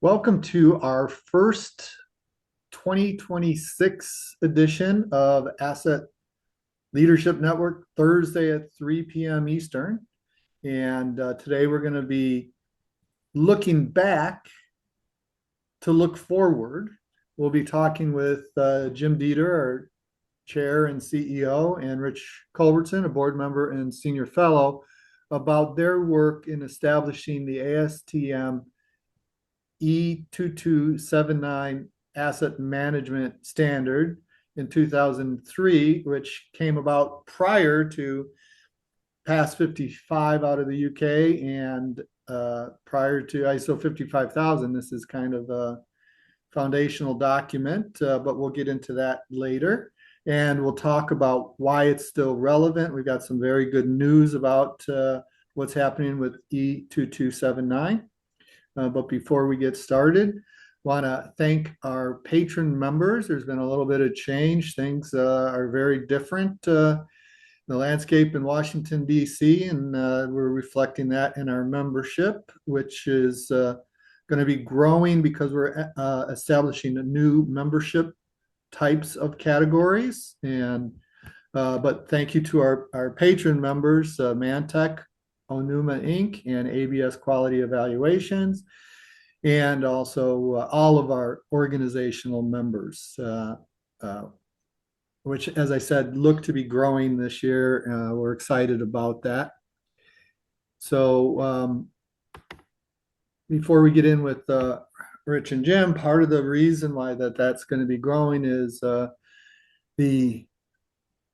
Welcome to our first 2026 edition of Asset Leadership Network, Thursday at 3 p.m. Eastern. And today we're going to be looking back to look forward. We'll be talking with Jim Dieter, our chair and CEO, and Rich Culbertson, a board member and senior fellow, about their work in establishing the ASTM E2279 asset management standard in 2003, which came about prior to PAS 55 out of the UK and prior to ISO 55000. This is kind of a foundational document, but we'll get into that later. And we'll talk about why it's still relevant. We've got some very good news about what's happening with E2279. But before we get started, want to thank our patron members. There's been a little bit of change. Things are very different, the landscape in Washington, D.C., and we're reflecting that in our membership, which is going to be growing because we're establishing a new membership types of categories. And but thank you to our patron members, Mantech, Onuma Inc., and ABS Quality Evaluations, and also all of our organizational members, which, as I said, look to be growing this year. We're excited about that. So before we get in with Rich and Jim, part of the reason why that's going to be growing is the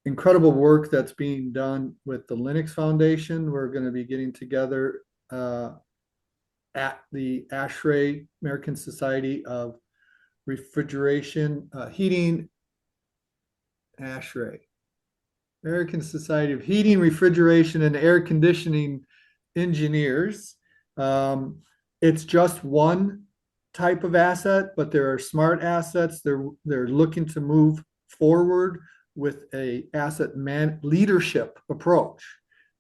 incredible work that's being done with the Linux Foundation. We're going to be getting together at the ASHRAE, American Society of Refrigeration, Heating, ASHRAE, American Society of Heating, Refrigeration, and Air Conditioning Engineers. It's just one type of asset, but there are smart assets. They're looking to move forward with a asset leadership approach.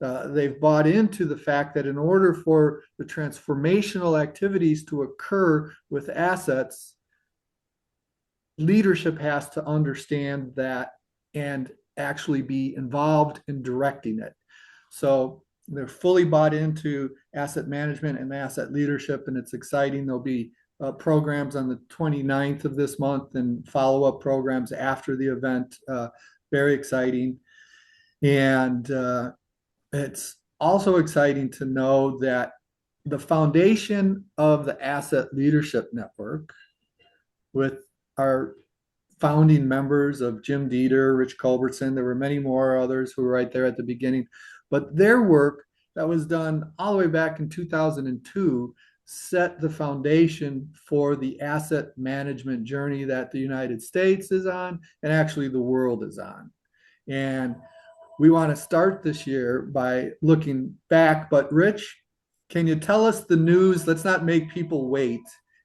They've bought into the fact that in order for the transformational activities to occur with assets, leadership has to understand that and actually be involved in directing it. So they're fully bought into asset management and asset leadership, and it's exciting. There'll be programs on the 29th of this month and follow-up programs after the event. Very exciting. And it's also exciting to know that the foundation of the Asset Leadership Network, with our founding members of Jim Dieter, Rich Culbertson, there were many more others who were right there at the beginning, but their work that was done all the way back in 2002 set the foundation for the asset management journey that the United States is on and actually the world is on. And we want to start this year by looking back. But Rich, can you tell us the news? Let's not make people wait.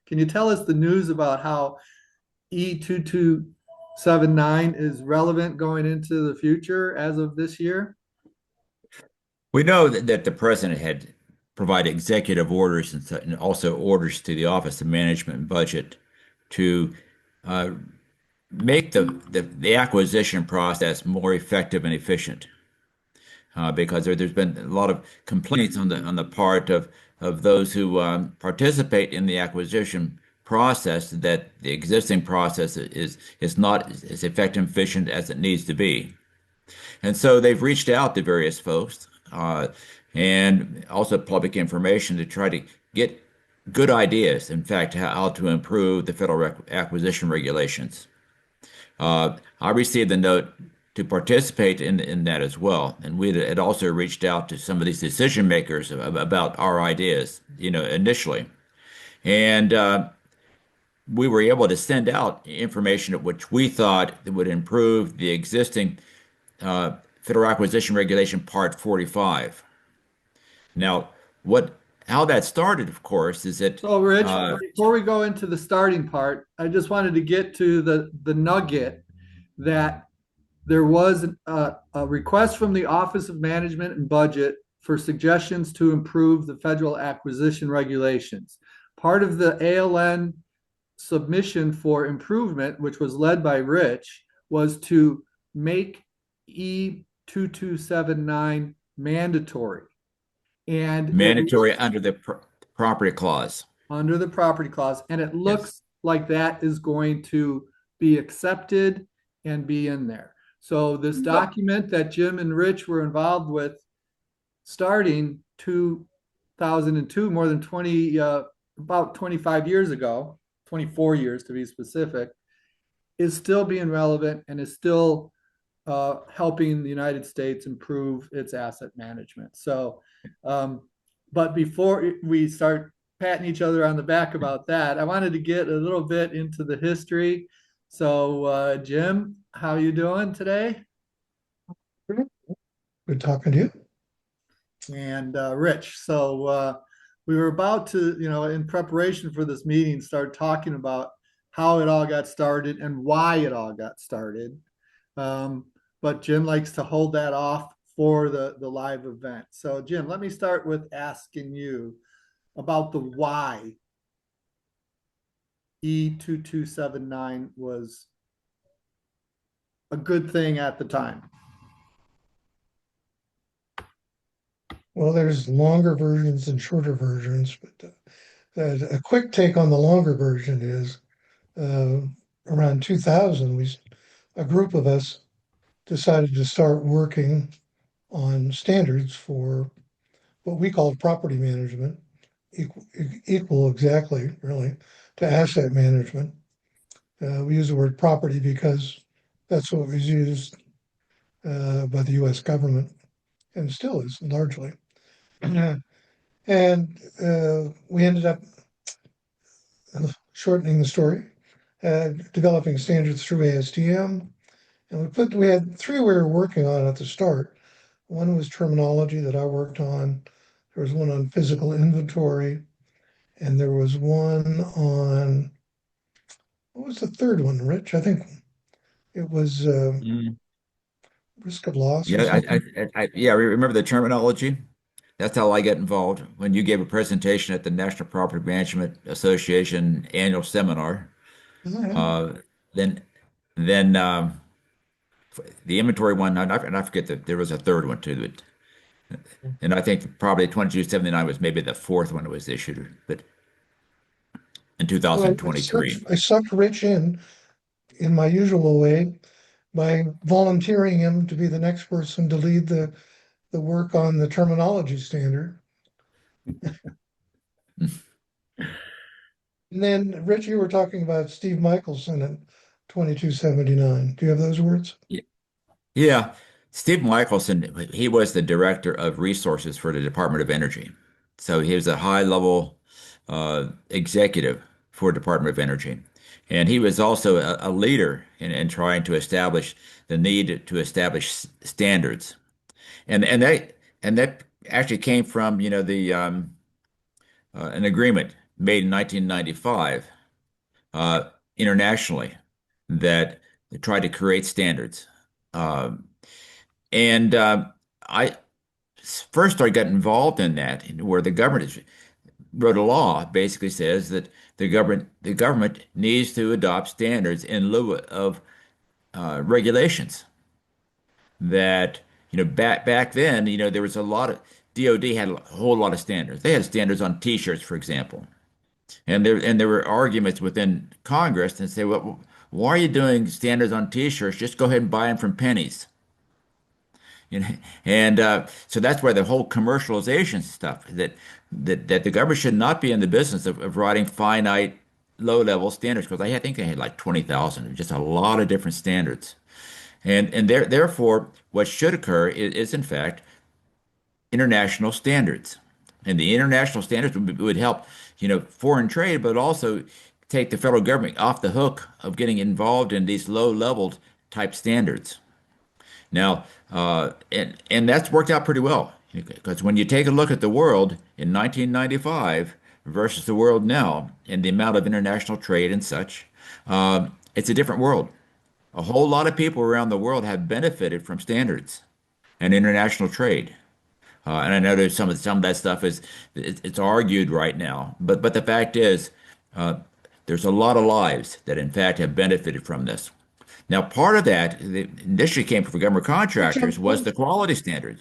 Can you tell us the news about how E2279 is relevant going into the future as of this year? We know that the president had provided executive orders and also orders to the Office of Management and Budget to uh, make the acquisition process more effective and efficient. Because there's been a lot of complaints on the part of those who participate in the acquisition process that the existing process is not as effective and efficient as it needs to be. And so they've reached out to various folks and also public information to try to get good ideas, in fact, how to improve the federal acquisition regulations. I received a note to participate in that as well, and we had also reached out to some of these decision makers about our ideas, initially, and we were able to send out information which we thought would improve the existing Federal Acquisition Regulation Part 45. Now, how that started, of course, is that So, Rich, before we go into the starting part, I just wanted to get to the nugget that there was a request from the Office of Management and Budget for suggestions to improve the federal acquisition regulations. part of the ALN submission for improvement, which was led by Rich, was to make E2279 mandatory. And it Mandatory under the property clause. under the property clause, and it Yes. looks like that is going to be accepted and be in there. So this Yep. document that Jim and Rich were involved with starting 2002, more than 20, about 25 years ago, 24 years to be specific, is still being relevant and is still helping the United States improve its asset management. So, but before we start patting each other on the back about that, I wanted to get a little bit into the history. So, Jim, how you doing today? Good talking to you. And Rich. So we were about to, in preparation for this meeting, start talking about how it all got started and why it all got started. Um, but Jim likes to hold that off for the live event. So Jim, let me start with asking you about the why E2279 was a good thing at the time. Well, there's longer versions and shorter versions, but a quick take on the longer version is uh, around 2000, a group of us decided to start working on standards for what we called property management, equal exactly, really, to asset management. We use the word property because that's what was used by the U.S. government and still is largely. And we ended up shortening the story, developing standards through ASTM. And we had three we were working on at the start. One was terminology that I worked on. There was one on physical inventory, and there was one on what was the third one, Rich? I think it was Mm. risk of loss or Yeah, something. yeah, remember the terminology? That's how I get involved. When you gave a presentation at the National Property Management Association annual seminar, Yeah. uh, then then the inventory one, and I forget that there was a third one too. And I think probably 2279 was maybe the fourth one that was issued, but in So I, 2023. I sucked Rich in my usual way by volunteering him to be the next person to lead the work on the terminology standard. And then, Rich, you were talking about Steve Michelson in 2279. Do you have those words? Yeah, Steve Michelson, he was the director of resources for the Department of Energy. So he was a high-level executive for Department of Energy. And he was also a leader in trying to establish the need to establish standards. And that actually came from, the an agreement made in 1995 uh, internationally that tried to create standards. Um, And I first started getting involved in that, where the government wrote a law basically says that the government needs to adopt standards in lieu of regulations. That back then there was a lot of DOD had a whole lot of standards. They had standards on T-shirts, for example, and there were arguments within Congress and say, well, why are you doing standards on T-shirts? Just go ahead and buy them from pennies. You know, and so that's why the whole commercialization stuff that the government should not be in the business of writing finite low-level standards because I think they had like 20,000, just a lot of different standards. And therefore, what should occur is in fact international standards, and the international standards would help foreign trade, but also take the federal government off the hook of getting involved in these low-level type standards. Now, and that's worked out pretty well because when you take a look at the world in 1995 versus the world now and the amount of international trade and such, it's a different world. A whole lot of people around the world have benefited from standards and international trade. And I know there's some of that stuff it's argued right now, but the fact is, uh, there's a lot of lives that in fact have benefited from this. Now, part of that initially came from government Which contractors was the quality standard,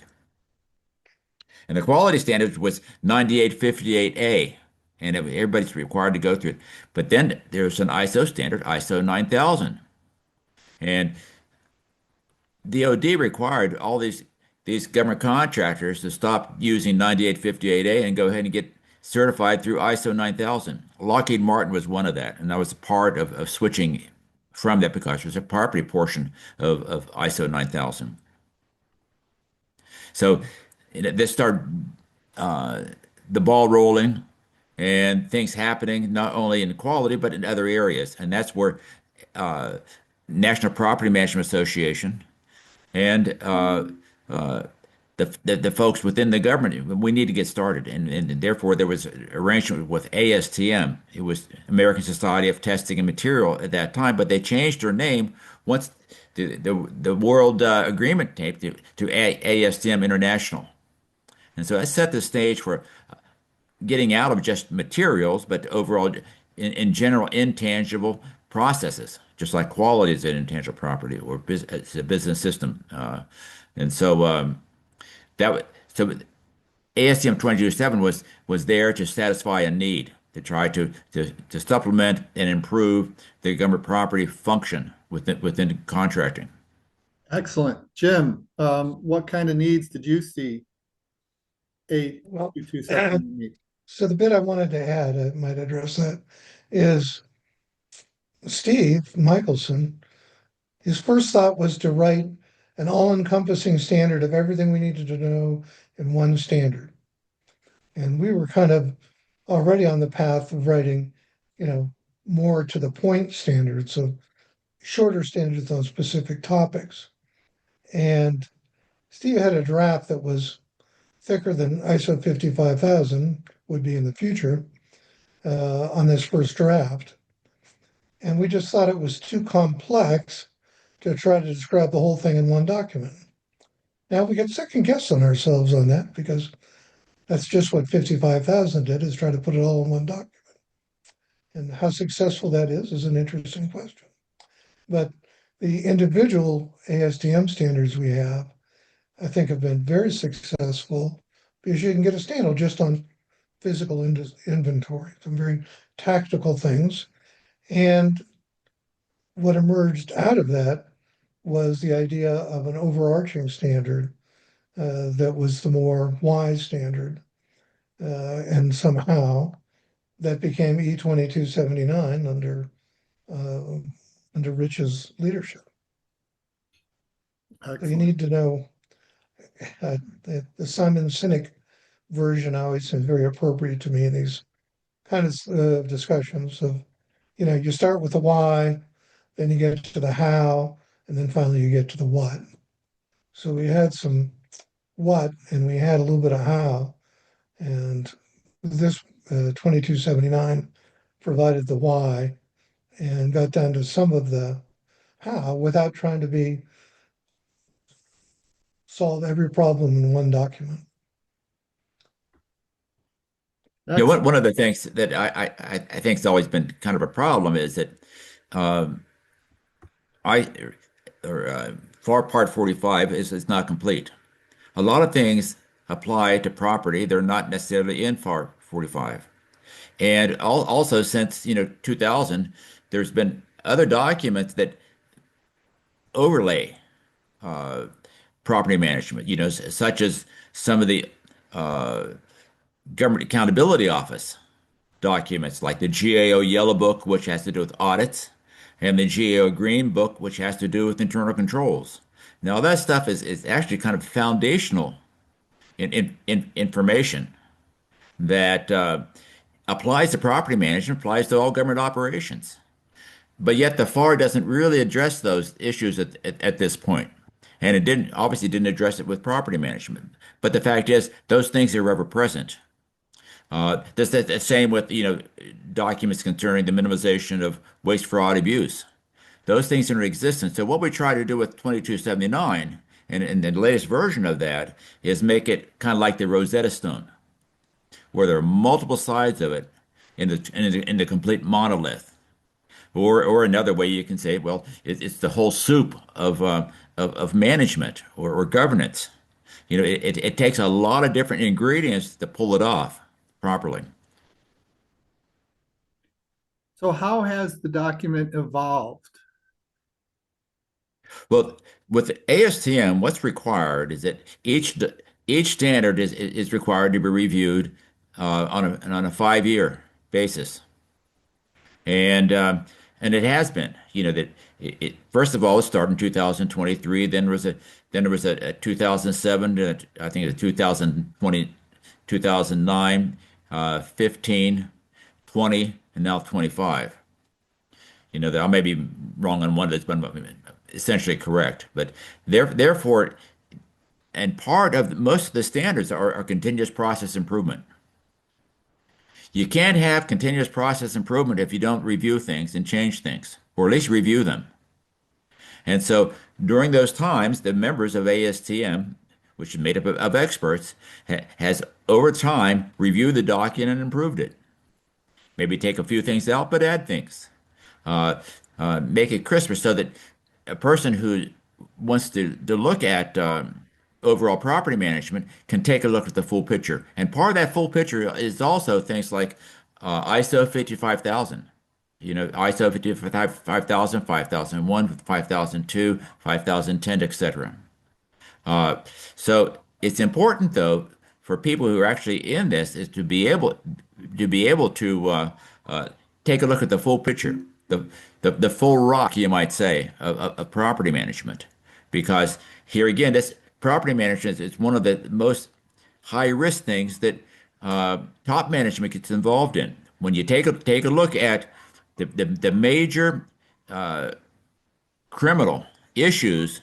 and the quality standard was 9858A, and everybody's required to go through it. But then there's an ISO standard, ISO 9000, and DoD required all these government contractors to stop using 9858A and go ahead and get certified through ISO 9000. Lockheed Martin was one of that, and that was a part of switching from that because it was a property portion of ISO 9000. So this started uh, the ball rolling and things happening not only in quality but in other areas, and that's where uh, National Property Management Association and uh, the folks within the government, we need to get started. And therefore, there was an arrangement with ASTM. It was American Society of Testing and Material at that time, but they changed their name once the World Agreement came to ASTM International. And so that set the stage for getting out of just materials, but overall, in general, intangible processes, just like quality is an intangible property or it's a business system. And so so ASTM 22.7 was there to satisfy a need to try to supplement and improve the government property function within contracting. Excellent. Jim, what kind of needs did you see A Well, 227 meet? so the bit I wanted to add, I might address that, is Steve Michelson, his first thought was to write an all-encompassing standard of everything we needed to know in one standard. And we were kind of already on the path of writing, more to the point standards, so shorter standards on specific topics. And Steve had a draft that was thicker than ISO 55000 would be in the future on this first draft. And we just thought it was too complex to try to describe the whole thing in one document. Now we get second guess on ourselves on that because that's just what 55,000 did, is try to put it all in one document. And how successful that is an interesting question. But the individual ASTM standards we have, I think, have been very successful because you can get a standard just on physical inventory, some very tactical things. And what emerged out of that was the idea of an overarching standard that was the more wise standard. And somehow that became E2279 under Rich's leadership. So you Excellent. need to know the Simon Sinek version always seems very appropriate to me in these kind of discussions of, you start with the why, then you get to the how, and then finally you get to the what. So we had some what, and we had a little bit of how, and this 2279 provided the why and got down to some of the how without trying to solve every problem in one document. Yeah, Excellent. one of the things that I think has always been kind of a problem is that um, I or FAR Part 45 is not complete. A lot of things apply to property; they're not necessarily in FAR 45. And also since 2000, there's been other documents that overlay uh, property management, such as some of the uh, Government Accountability Office documents, like the GAO Yellow Book, which has to do with audits, and the GAO Green Book, which has to do with internal controls. Now, that stuff is actually kind of foundational in information that applies to property management, applies to all government operations. But yet the FAR doesn't really address those issues at this point. And it obviously didn't address it with property management. But the fact is, those things are ever present. The same with, documents concerning the minimization of waste, fraud, abuse. Those things are in existence. So what we try to do with 2279 And the latest version of that is make it kind of like the Rosetta Stone, where there are multiple sides of it in the complete monolith. Or another way you can say, well, it's the whole soup of management or governance. It takes a lot of different ingredients to pull it off properly. So how has the document evolved? Well, with ASTM, what's required is that each standard is required to be reviewed on a 5-year basis, and and it has been. That first of all, it started in 2023. Then there was a 2007 to I think it was 2020, 2009, 15, 20, and now 25. That I may be wrong on one that's been essentially correct, but therefore, and part of most of the standards are continuous process improvement. You can't have continuous process improvement if you don't review things and change things, or at least review them. And so during those times, the members of ASTM, which is made up of experts, has over time reviewed the document and improved it. Maybe take a few things out, but add things. uh, make it crisper so that a person who wants to look at overall property management can take a look at the full picture. And part of that full picture is also things like ISO 55000, ISO 55000, 5001, 5002, 5010, etc. Uh, so it's important, though, for people who are actually in this is to be able to take a look at the full picture, the full rock, you might say, of property management, because here again, this property management is one of the most high risk things that top management gets involved in. When you take a look at the major criminal issues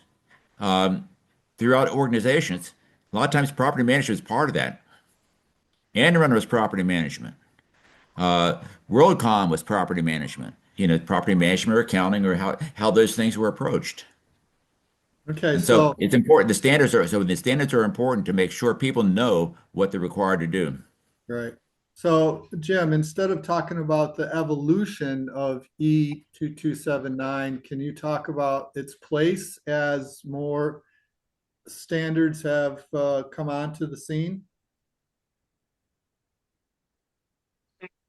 throughout organizations, a lot of times property management is part of that. Enron was property management. Uh, WorldCom was property management. Property management or accounting or how those things were approached. Okay, And so so it's important. The standards are important to make sure people know what they're required to do. right. So Jim, instead of talking about the evolution of E2279, can you talk about its place as more standards have come onto the scene?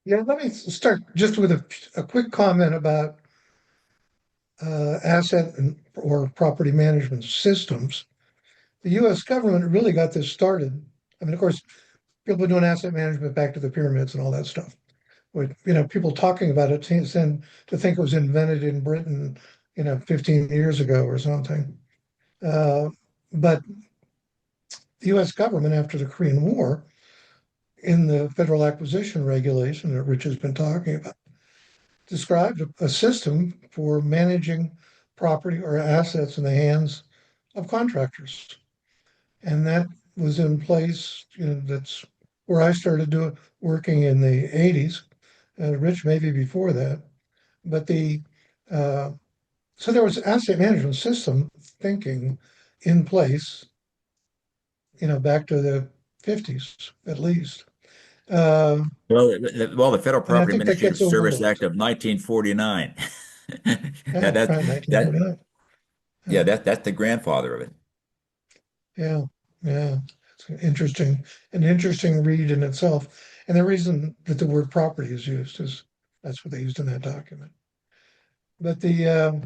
Yeah, let me start just with a quick comment about asset or property management systems. The U.S. government really got this started. I mean, of course, people have been doing asset management back to the pyramids and all that stuff. With people talking about it tend to think it was invented in Britain, 15 years ago or something. Uh, but the U.S. government, after the Korean War, in the federal acquisition regulation that Rich has been talking about, described a system for managing property or assets in the hands of contractors. And that was in place, that's where I started working in the 80s, Rich maybe before that. But uh, so there was asset management system thinking in place, back to the 50s at least. Uh, Well, the Federal and I Property think that Administrative gets Service Act overlooked. of 1949. Yeah, That right, that 1949. yeah, Yeah, that's the grandfather of it. yeah, yeah. It's an interesting read in itself. And the reason that the word property is used is that's what they used in that document. But the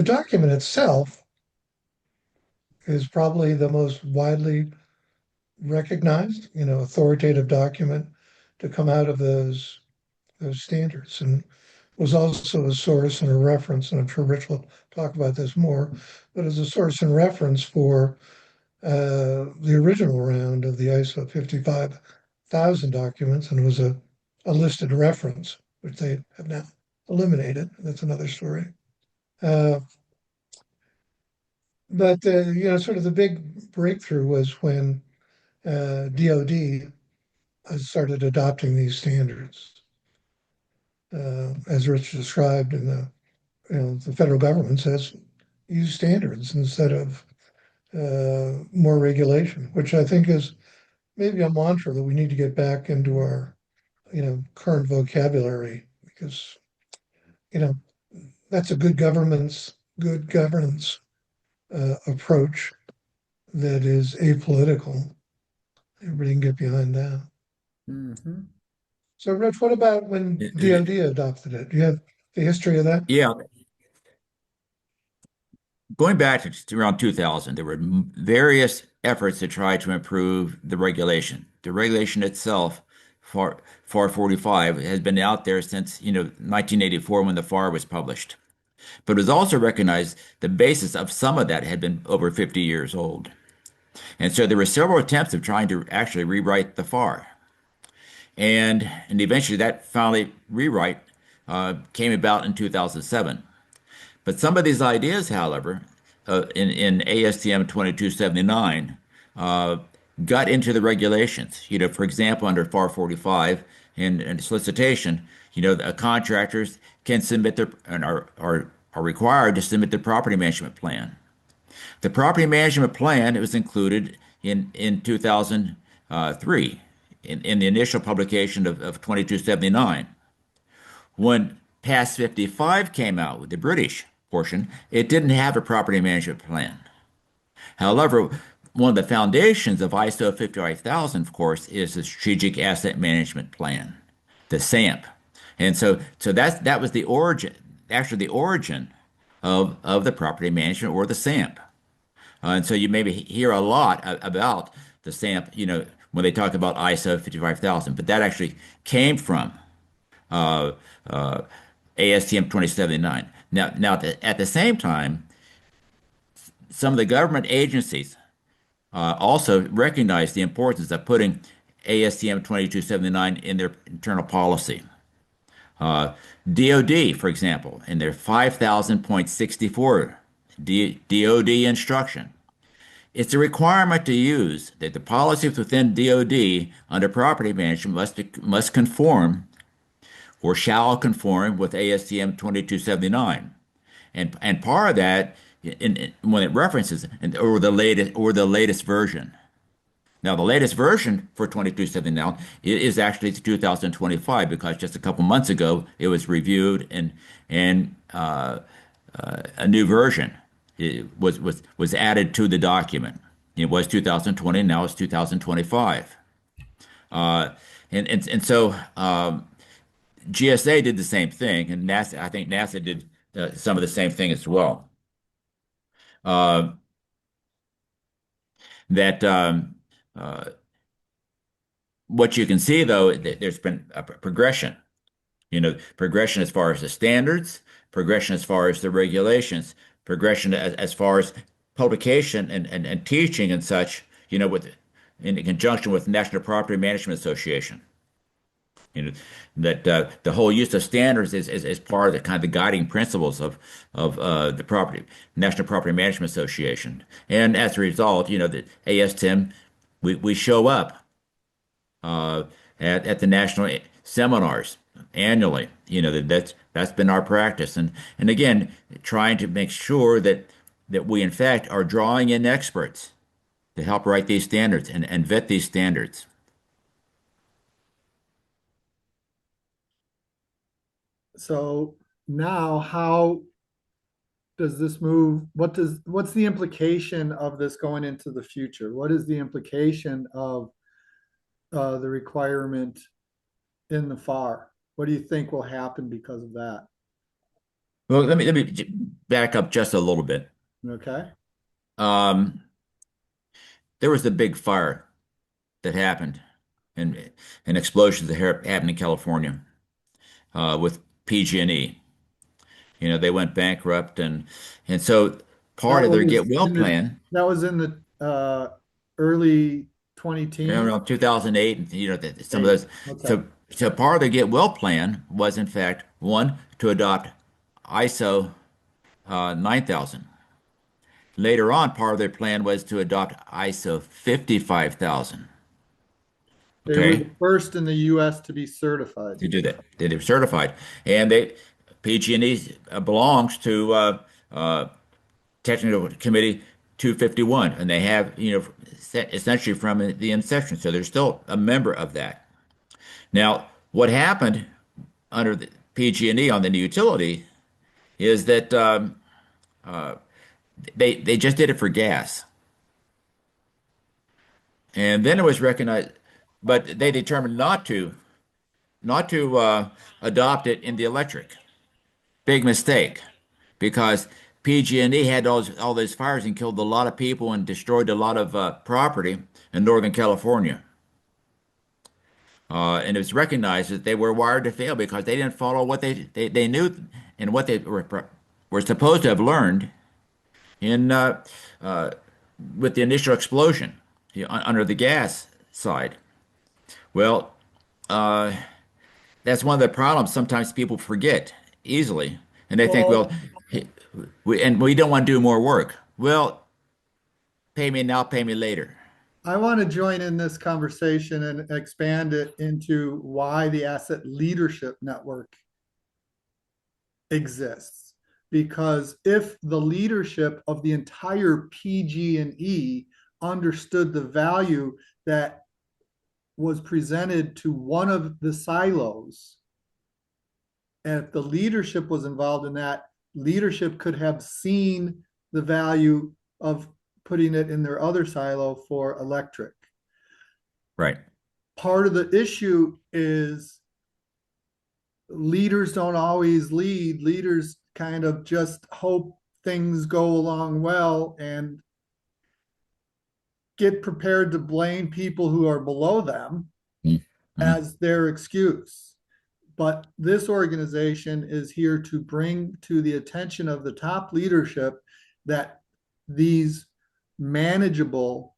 document itself is probably the most widely recognized, authoritative document to come out of those standards, and was also a source and a reference. And I'm sure Rich will talk about this more, but as a source and reference for the original round of the ISO 55,000 documents, and it was a listed reference, which they have now eliminated. That's another story. Uh, but sort of the big breakthrough was when DoD started adopting these standards, as Rich described. In the federal government says, use standards instead of more regulation, which I think is maybe a mantra that we need to get back into our, current vocabulary because, you know, that's a good governance approach that is apolitical. Everybody can get behind that. Mhm. So, Rich, what about when DoD adopted it? Do you have the history of that? Yeah, going back to around 2000, there were various efforts to try to improve the regulation. The regulation itself, FAR 45, has been out there since, 1984 when the FAR was published. But it was also recognized the basis of some of that had been over 50 years old. And so there were several attempts of trying to actually rewrite the FAR. And eventually that finally rewrite came about in 2007. But some of these ideas, however, in ASTM 2279, uh, got into the regulations. For example, under FAR 45 and solicitation, contractors can submit their and are required to submit their property management plan. The property management plan, it was included in 2003 in the initial publication of 2279. When PAS 55 came out with the British portion, it didn't have a property management plan. However, one of the foundations of ISO 55000, of course, is the Strategic Asset Management Plan, the SAMP. And so that was the origin, actually the origin of the property management or the SAMP. And so you maybe hear a lot about the SAMP, when they talk about ISO 55000, but that actually came from uh, uh, ASTM 2079. Now at the same time, some of the government agencies also recognize the importance of putting ASTM 2279 in their internal policy. Uh, DoD, for example, in their 5000.64 DoD instruction, it's a requirement to use that the policies within DoD under property management must conform or shall conform with ASTM 2279. And part of that when it references or the latest version. Now the latest version for 2279 is actually 2025 because just a couple months ago it was reviewed and a new version was added to the document. It was 2020, now it's 2025. Uh, and so GSA did the same thing, and I think NASA did some of the same thing as well. Uh, that uh, what you can see though, there's been a progression. Progression as far as the standards, progression as far as the regulations, progression as far as publication and teaching and such. In conjunction with National Property Management Association. you know that the whole use of standards is part of the kind of the guiding principles of the property National Property Management Association, and as a result, the ASTM we show up uh, at the national seminars annually. That's been our practice, and again, trying to make sure that we in fact are drawing in experts to help write these standards and vet these standards. So now how does this move? What's the implication of this going into the future? What is the implication of the requirement in the FAR? What do you think will happen because of that? Well, let me back up just a little bit. Okay. Um, there was the big fire that happened, and an explosion that happened in California with PG&E. They went bankrupt, and so part That of their was get well in the plan that was in the early 20 teens. around 2008, and some of Eight. those. Okay. So part of their get well plan was in fact one to adopt ISO 9000. Later on, part of their plan was to adopt ISO 55000. They were Okay, the first in the US to be certified. to do that. They were certified, and PG&E belongs to Technical Committee 251, and they have, essentially from the inception. So they're still a member of that. Now, what happened under the PG&E on the utility is that they just did it for gas, and then it was recognized, but they determined not to adopt it in the electric. Big mistake, because PG&E had all those fires and killed a lot of people and destroyed a lot of property in Northern California. And it was recognized that they were wired to fail because they didn't follow what they knew and what they were supposed to have learned in with the initial explosion, under the gas side. Well, uh, that's one of the problems. Sometimes people forget easily, and they think, well, Well, hey, we don't want to do more work. Well, pay me now, pay me later. I want to join in this conversation and expand it into why the Asset Leadership Network exists. Because if the leadership of the entire PG&E understood the value that was presented to one of the silos, and if the leadership was involved in that, leadership could have seen the value of putting it in their other silo for electric. Right. Part of the issue is leaders don't always lead. Leaders kind of just hope things go along well and get prepared to blame people who are below them Mm-hmm. as their excuse. But this organization is here to bring to the attention of the top leadership that these manageable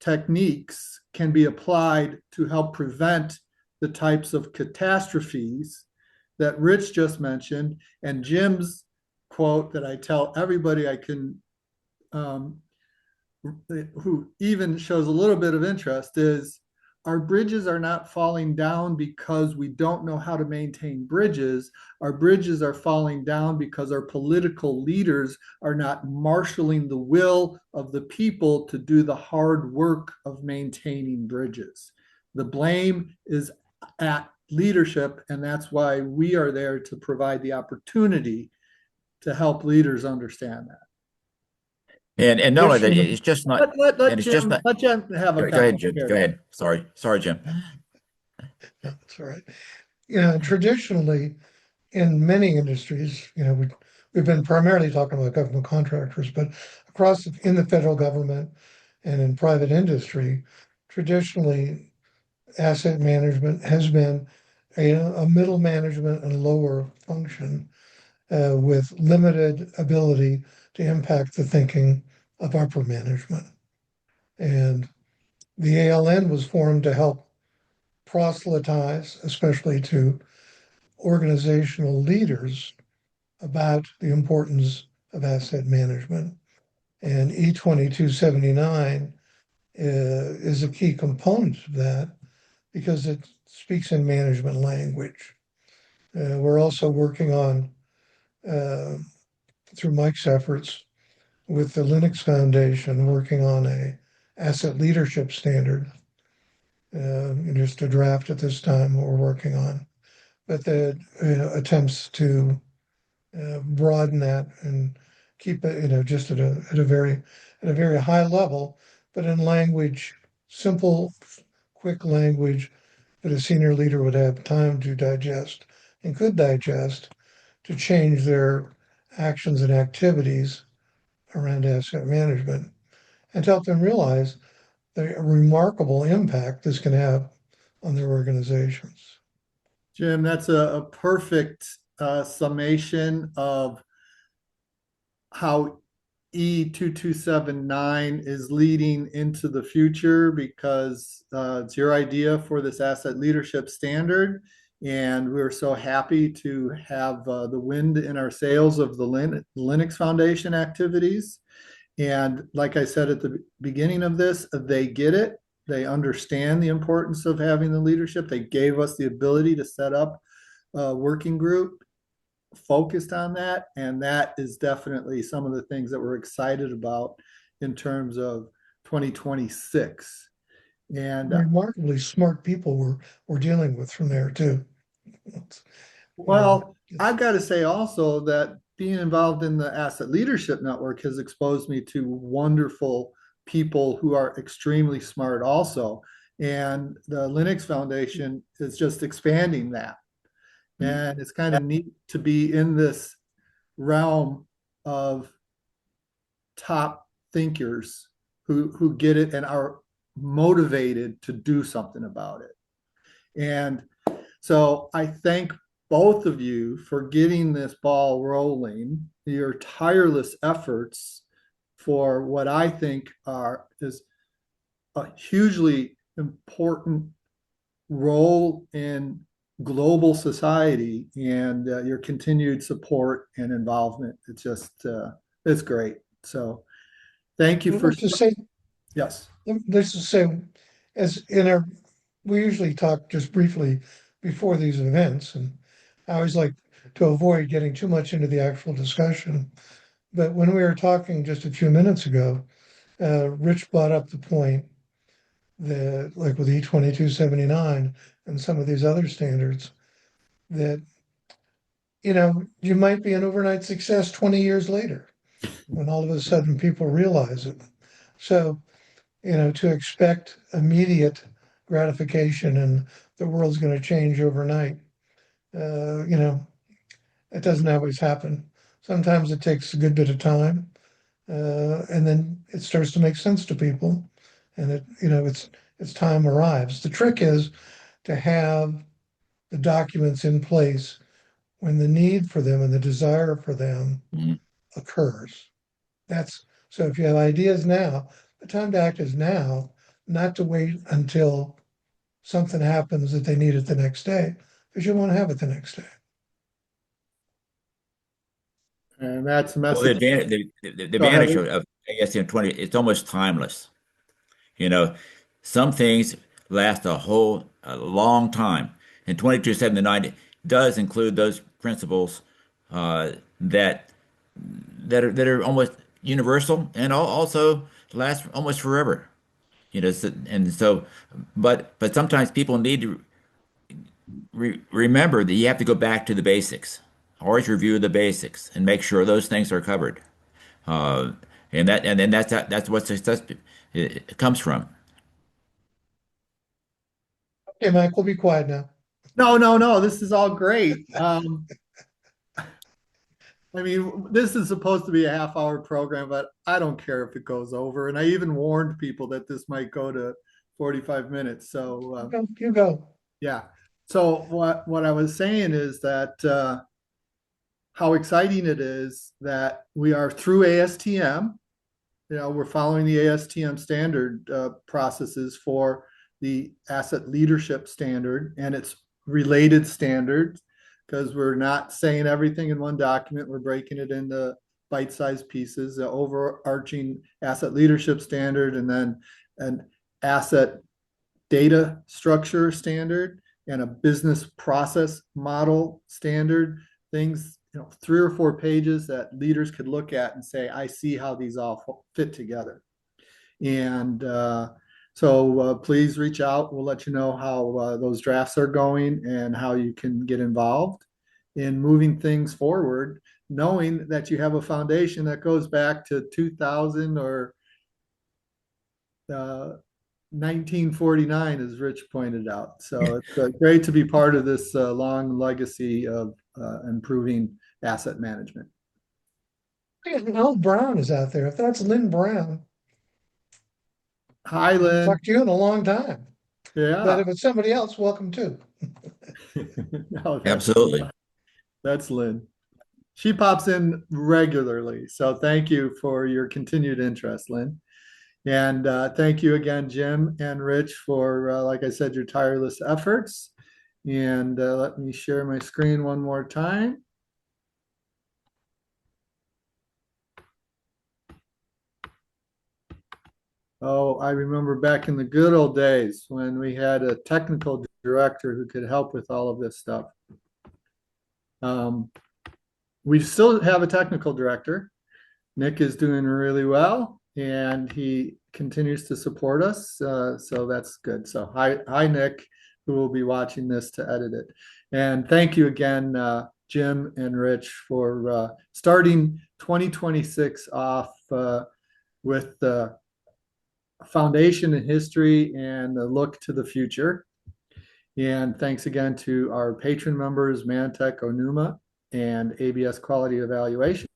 techniques can be applied to help prevent the types of catastrophes that Rich just mentioned. And Jim's quote that I tell everybody I can, who even shows a little bit of interest, is our bridges are not falling down because we don't know how to maintain bridges. Our bridges are falling down because our political leaders are not marshaling the will of the people to do the hard work of maintaining bridges. The blame is at leadership, and that's why we are there to provide the opportunity to help leaders understand that. And not only that, Additionally, it's just not, let and it's just Jim not. have a Go ahead, comment Jim. Go here. ahead. Sorry, Jim. Yeah, that's all right. Traditionally, in many industries, we've been primarily talking about government contractors, but in the federal government and in private industry, traditionally, asset management has been a middle management and lower function with limited ability to impact the thinking of upper management. And the ALN was formed to help proselytize, especially to organizational leaders, about the importance of asset management. And E2279 is a key component of that because it speaks in management language. We're also working on, through Mike's efforts, with the Linux Foundation, working on a asset leadership standard. Just a draft at this time what we're working on, but the attempts to broaden that and keep it, just at a very high level, but in language, simple, quick language that a senior leader would have time to digest and could digest to change their actions and activities around asset management and to help them realize the remarkable impact this can have on their organizations. Jim, that's a perfect summation of how E2279 is leading into the future because it's your idea for this asset leadership standard. And we're so happy to have the wind in our sails of the Linux Foundation activities. And like I said at the beginning of this, they get it. They understand the importance of having the leadership. They gave us the ability to set up a working group focused on that. And that is definitely some of the things that we're excited about in terms of 2026. And Remarkably smart people we're dealing with from there too. well, I've got to say also that being involved in the Asset Leadership Network has exposed me to wonderful people who are extremely smart also. And the Linux Foundation is just expanding that. And it's kind of neat to be in this realm of top thinkers who get it and are motivated to do something about it. And so I thank both of you for getting this ball rolling, your tireless efforts for what I think is a hugely important role in global society, and your continued support and involvement. It's just, it's great. So thank you for, Let's just say, yes. let's just say, as in our, we usually talk just briefly before these events, and I always like to avoid getting too much into the actual discussion. But when we were talking just a few minutes ago, Rich brought up the point that, like with E2279 and some of these other standards, that you might be an overnight success 20 years later when all of a sudden people realize it. So, to expect immediate gratification and the world's going to change overnight, it doesn't always happen. Sometimes it takes a good bit of time, and then it starts to make sense to people, and its time arrives. The trick is to have the documents in place when the need for them and the desire for them Mhm. occurs. That's so if you have ideas now, the time to act is now, not to wait until something happens that they need it the next day, because you won't have it the next day. And that's a Well, the message. advantage, the Go ahead. advantage of ASTM 20, it's almost timeless. You know, some things last a long time. And 2279 does include those principles that that are almost universal and also last almost forever. And so, but sometimes people need to remember that you have to go back to the basics. Always review the basics and make sure those things are covered. Uh, and then that's what success it comes from. Okay, Mike, we'll be quiet now. No, no, no. This is all great. I mean, this is supposed to be a half-hour program, but I don't care if it goes over. And I even warned people that this might go to 45 minutes. So, You go. yeah. So what I was saying is that how exciting it is that we are through ASTM. We're following the ASTM standard processes for the asset leadership standard and its related standards, because we're not saying everything in one document. We're breaking it into bite-sized pieces, the overarching asset leadership standard, and then an asset data structure standard and a business process model standard, things, 3 or 4 pages that leaders could look at and say, I see how these all fit together. And so please reach out. We'll let you know how those drafts are going and how you can get involved in moving things forward, knowing that you have a foundation that goes back to 2000 or 1949, as Rich pointed out. So it's great to be part of this long legacy of improving asset management. Al Brown is out there. If that's Lynn Brown, Hi, I haven't Lynn. talked to you in a long time. But Yeah. if it's somebody else, welcome too. No, Absolutely. that's Lynn. She pops in regularly. So thank you for your continued interest, Lynn. And thank you again, Jim and Rich, for, like I said, your tireless efforts. And let me share my screen one more time. Oh, I remember back in the good old days when we had a technical director who could help with all of this stuff. Um, we still have a technical director. Nick is doing really well, and he continues to support us. So that's good. So hi, Nick, who will be watching this to edit it. And thank you again, Jim and Rich, for starting 2026 off with the foundation in history and a look to the future. And thanks again to our patron members, Mantech, Onuma, and ABS Quality Evaluation,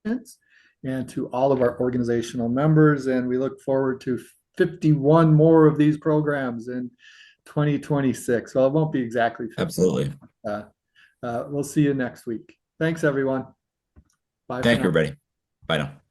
and to all of our organizational members. And we look forward to 51 more of these programs in 2026. Well, it won't be exactly 50. Absolutely. We'll see you next week. Thanks, everyone. Bye. Thank you, everybody. Bye now.